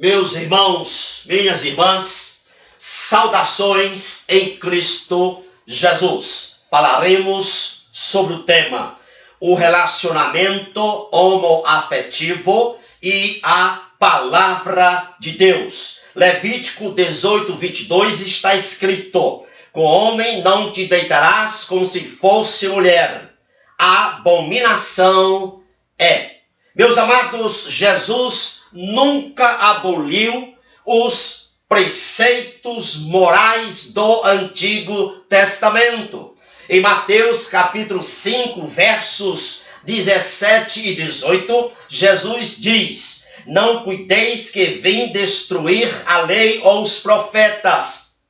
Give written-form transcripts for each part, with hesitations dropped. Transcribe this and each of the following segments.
Meus irmãos, minhas irmãs, saudações em Cristo Jesus. Falaremos sobre o tema, o relacionamento homoafetivo e a palavra de Deus. Levítico 18, 22 está escrito: com homem não te deitarás como se fosse mulher. Abominação é. Meus amados, Jesus nunca aboliu os preceitos morais do Antigo Testamento. Em Mateus capítulo 5, versos 17 e 18, Jesus diz: não cuideis que vim destruir a lei ou os profetas.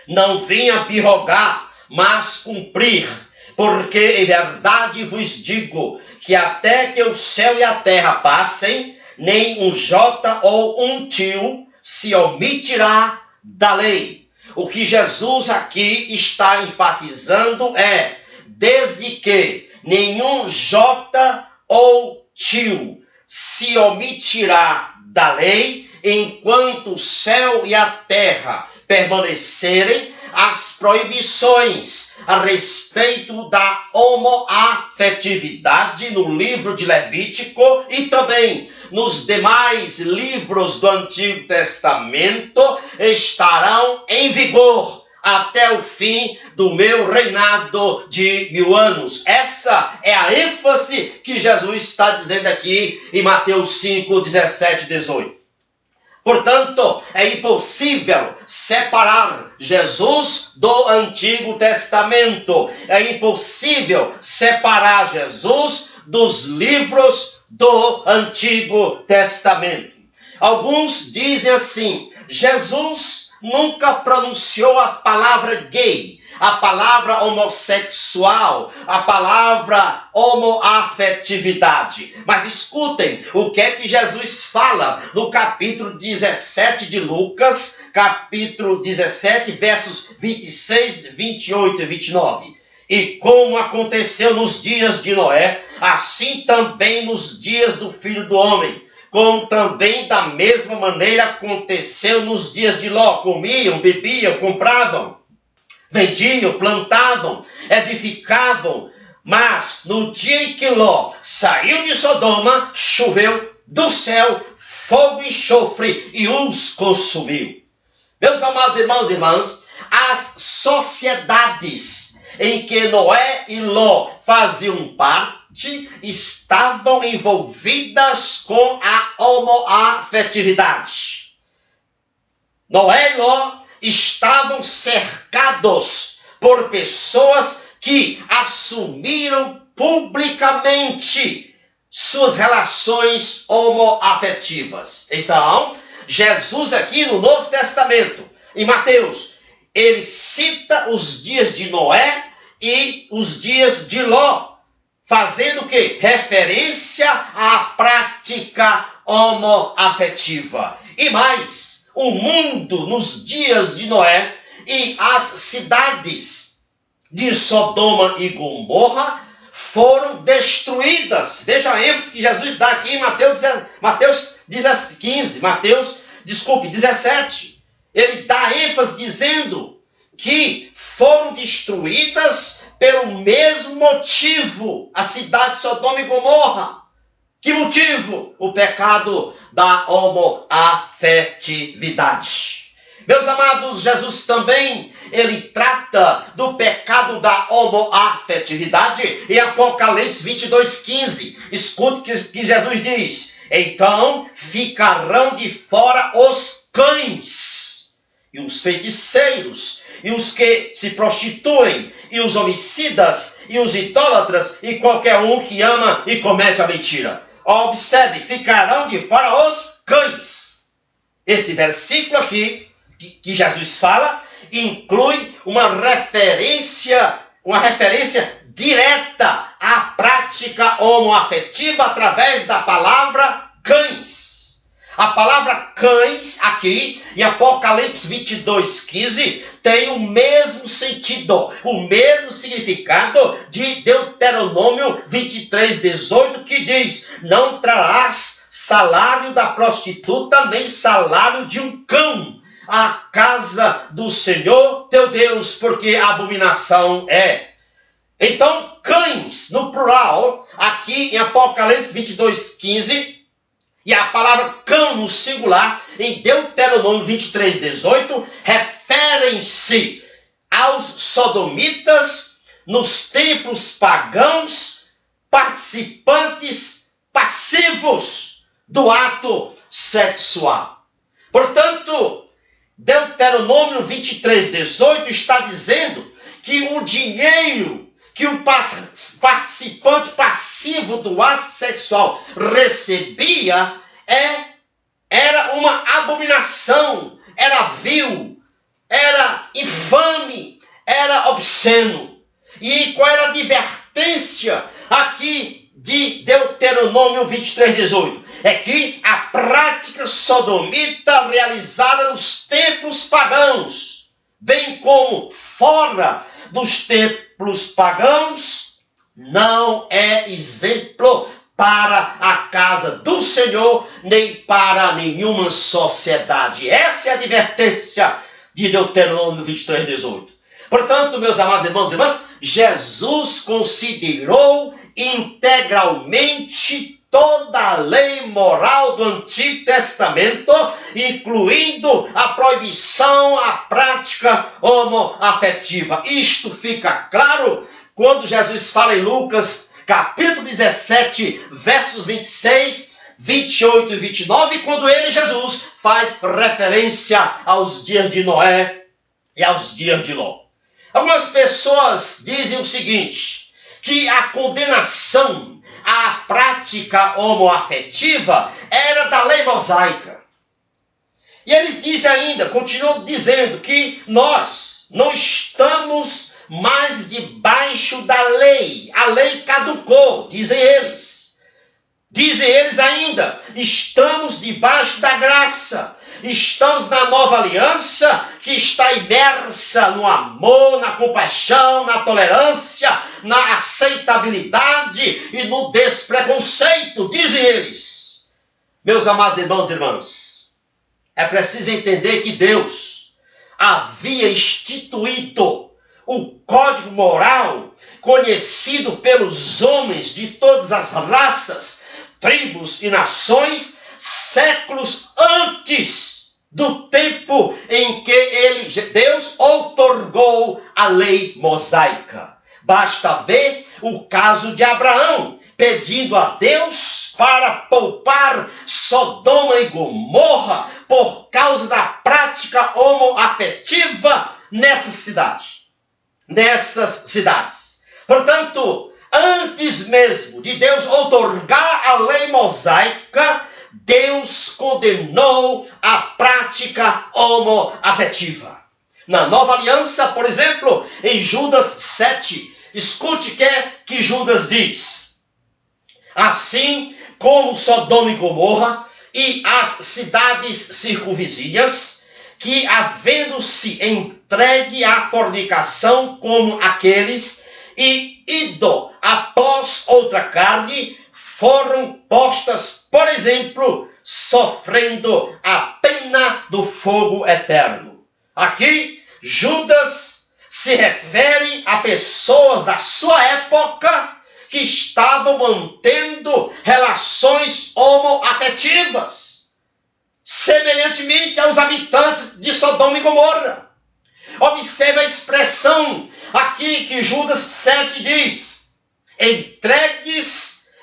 Não vim abrogar, mas cumprir. Porque em verdade vos digo que até que o céu e a terra passem, nem um jota ou um tio se omitirá da lei. O que Jesus aqui está enfatizando é, desde que nenhum jota ou tio se omitirá da lei, enquanto o céu e a terra permanecerem, as proibições a respeito da homoafetividade no livro de Levítico e também nos demais livros do Antigo Testamento estarão em vigor até o fim do meu reinado de 1000 anos. Essa é a ênfase que Jesus está dizendo aqui em Mateus 5, 17 e 18. Portanto, é impossível separar Jesus do Antigo Testamento. É impossível separar Jesus dos livros do Antigo Testamento. Alguns dizem assim: Jesus nunca pronunciou a palavra gay, a palavra homossexual, a palavra homoafetividade. Mas escutem o que é que Jesus fala no capítulo 17 de Lucas, capítulo 17, versos 26, 28 e 29. E como aconteceu nos dias de Noé, assim também nos dias do Filho do Homem. Como também da mesma maneira aconteceu nos dias de Ló. Comiam, bebiam, compravam, vendiam, plantavam, edificavam. Mas no dia em que Ló saiu de Sodoma, choveu do céu fogo e enxofre e os consumiu. Meus amados irmãos e irmãs, as sociedades em que Noé e Ló faziam parte estavam envolvidas com a homoafetividade. Noé e Ló estavam cercados por pessoas que assumiram publicamente suas relações homoafetivas. Então, Jesus aqui no Novo Testamento, em Mateus, ele cita os dias de Noé e os dias de Ló, fazendo o quê? Referência à prática homoafetiva. E mais, o mundo nos dias de Noé e as cidades de Sodoma e Gomorra foram destruídas. Veja a ênfase que Jesus dá aqui em Mateus 17. Ele dá ênfase dizendo que foram destruídas pelo mesmo motivo a cidade de Sodoma e Gomorra. Que motivo? O pecado da homoafetividade. Meus amados, Jesus também, ele trata do pecado da homoafetividade em Apocalipse 22:15. Escute que Jesus diz: então ficarão de fora os cães, e os feiticeiros, e os que se prostituem, e os homicidas, e os idólatras, e qualquer um que ama e comete a mentira. Observe, ficarão de fora os cães. Esse versículo aqui, que Jesus fala, inclui uma referência direta à prática homoafetiva através da palavra cães. A palavra cães aqui, em Apocalipse 22:15, tem o mesmo sentido, o mesmo significado de Deuteronômio 23:18, que diz: não trarás salário da prostituta, nem salário de um cão, a casa do Senhor teu Deus, porque abominação é. Então, cães, no plural, aqui em Apocalipse 22:15, e a palavra cão no singular, em Deuteronômio 23:18, referem-se aos sodomitas nos templos pagãos, participantes passivos do ato sexual. Portanto, Deuteronômio 23:18 está dizendo que o dinheiro que o participante passivo do ato sexual recebia era uma abominação, era vil, era infame, era obsceno. E qual era a advertência aqui de Deuteronômio 23:18? É que a prática sodomita realizada nos templos pagãos, bem como fora dos templos pagãos, não é exemplo para a casa do Senhor, nem para nenhuma sociedade. Essa é a advertência de Deuteronômio 23:18. Portanto, meus amados irmãos e irmãs, Jesus considerou integralmente toda a lei moral do Antigo Testamento, incluindo a proibição à prática homoafetiva. Isto fica claro quando Jesus fala em Lucas, capítulo 17, versos 26, 28 e 29, quando Jesus, faz referência aos dias de Noé e aos dias de Ló. Algumas pessoas dizem o seguinte, que a condenação à prática homoafetiva era da lei mosaica. E eles dizem ainda, continuam dizendo que nós não estamos mais debaixo da lei. A lei caducou, dizem eles. Dizem eles ainda, estamos debaixo da graça. Estamos na nova aliança que está imersa no amor, na compaixão, na tolerância, na aceitabilidade e no despreconceito, dizem eles. Meus amados irmãos e irmãs, é preciso entender que Deus havia instituído o código moral conhecido pelos homens de todas as raças, tribos e nações, séculos antes do tempo em que Deus outorgou a lei mosaica. Basta ver o caso de Abraão, pedindo a Deus para poupar Sodoma e Gomorra por causa da prática homoafetiva nessas cidades. Portanto, antes mesmo de Deus outorgar a lei mosaica, Deus condenou a prática homoafetiva. Na nova aliança, por exemplo, em Judas 7, escute o que Judas diz. Assim como Sodoma e Gomorra e as cidades circunvizinhas, que havendo-se entregue à fornicação como aqueles, e ido após outra carne, foram postas, por exemplo, sofrendo a pena do fogo eterno. Aqui, Judas se refere a pessoas da sua época que estavam mantendo relações homoafetivas, semelhantemente aos habitantes de Sodoma e Gomorra. Observe a expressão aqui que Judas 7 diz: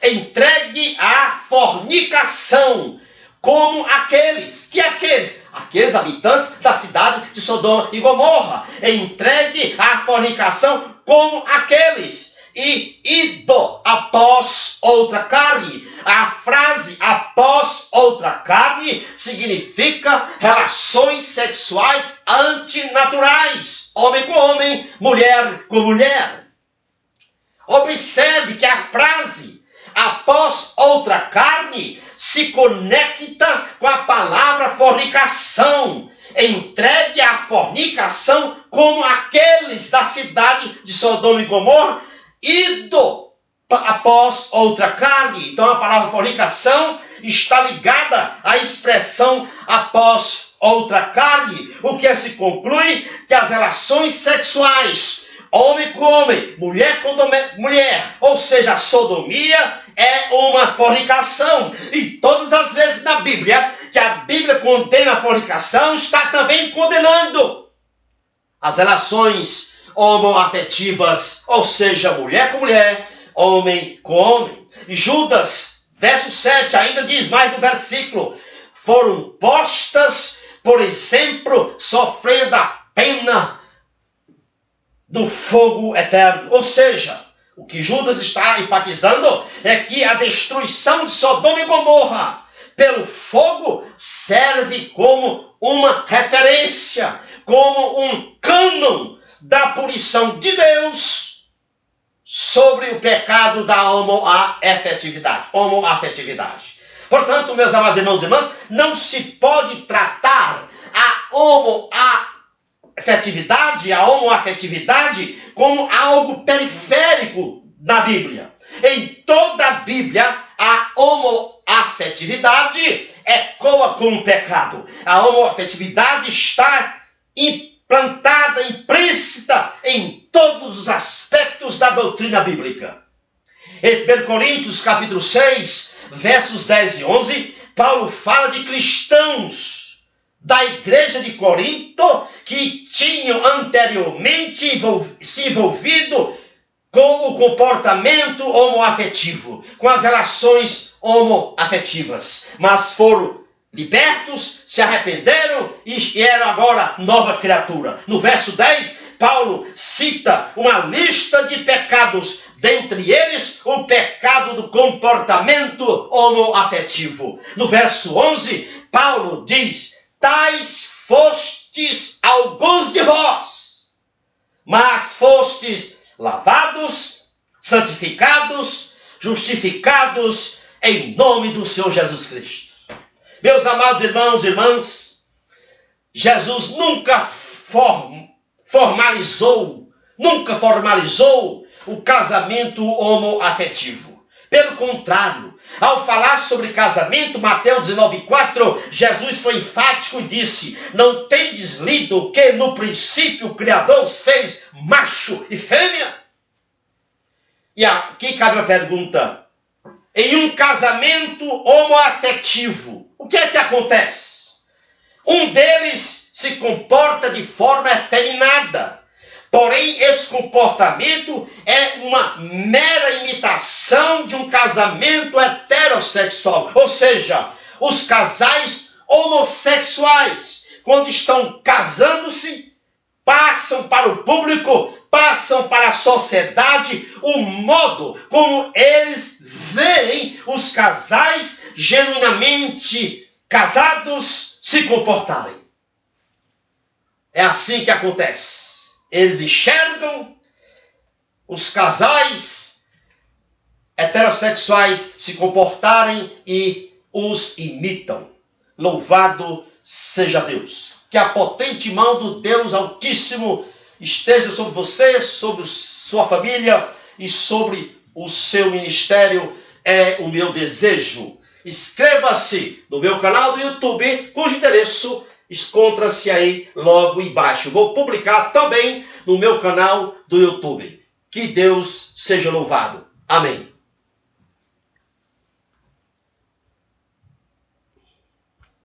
entregue à fornicação, como aqueles. Que aqueles? Aqueles habitantes da cidade de Sodoma e Gomorra. Entregue à fornicação, como aqueles. E ido após outra carne. A frase após outra carne significa relações sexuais antinaturais. Homem com homem, mulher com mulher. Observe que a frase após outra carne se conecta com a palavra fornicação. Entregue à fornicação como aqueles da cidade de Sodoma e Gomorra, ido após outra carne. Então a palavra fornicação está ligada à expressão após outra carne, o que se conclui que as relações sexuais, homem com homem, mulher com mulher, ou seja, a sodomia é uma fornicação. E todas as vezes na Bíblia que a Bíblia condena a fornicação, está também condenando as relações homoafetivas, ou seja, mulher com mulher, homem com homem. E Judas, verso 7, ainda diz mais no versículo: foram postas, por exemplo, sofrendo a pena do fogo eterno. Ou seja, o que Judas está enfatizando é que a destruição de Sodoma e Gomorra pelo fogo serve como uma referência, como um cânon da punição de Deus sobre o pecado da homoafetividade. Portanto, meus amados irmãos e irmãs, não se pode tratar a homoafetividade como algo periférico na Bíblia. Em toda a Bíblia, a homoafetividade ecoa com o pecado. A homoafetividade está implantada, implícita em todos os aspectos da doutrina bíblica. Em 1 Coríntios, capítulo 6, versos 10 e 11, Paulo fala de cristãos da igreja de Corinto que tinham anteriormente se envolvido com o comportamento homoafetivo, com as relações homoafetivas, mas foram libertos, se arrependeram e eram agora nova criatura. No verso 10, Paulo cita uma lista de pecados, dentre eles o pecado do comportamento homoafetivo. No verso 11, Paulo diz: tais fostes alguns de vós, mas fostes lavados, santificados, justificados em nome do Senhor Jesus Cristo. Meus amados irmãos e irmãs, Jesus nunca formalizou o casamento homoafetivo. Pelo contrário, ao falar sobre casamento, Mateus 19,4, Jesus foi enfático e disse: não tendes lido que no princípio o Criador os fez macho e fêmea? E aqui cabe a pergunta: em um casamento homoafetivo, o que é que acontece? Um deles se comporta de forma efeminada. Porém, esse comportamento é uma mera imitação de um casamento heterossexual. Ou seja, os casais homossexuais, quando estão casando-se, passam para o público, passam para a sociedade o modo como eles veem os casais genuinamente casados se comportarem. É assim que acontece. Eles enxergam os casais heterossexuais se comportarem e os imitam. Louvado seja Deus. Que a potente mão do Deus Altíssimo esteja sobre você, sobre sua família e sobre o seu ministério. É o meu desejo. Inscreva-se no meu canal do YouTube, cujo endereço encontra-se aí logo embaixo. Vou publicar também no meu canal do YouTube. Que Deus seja louvado. Amém.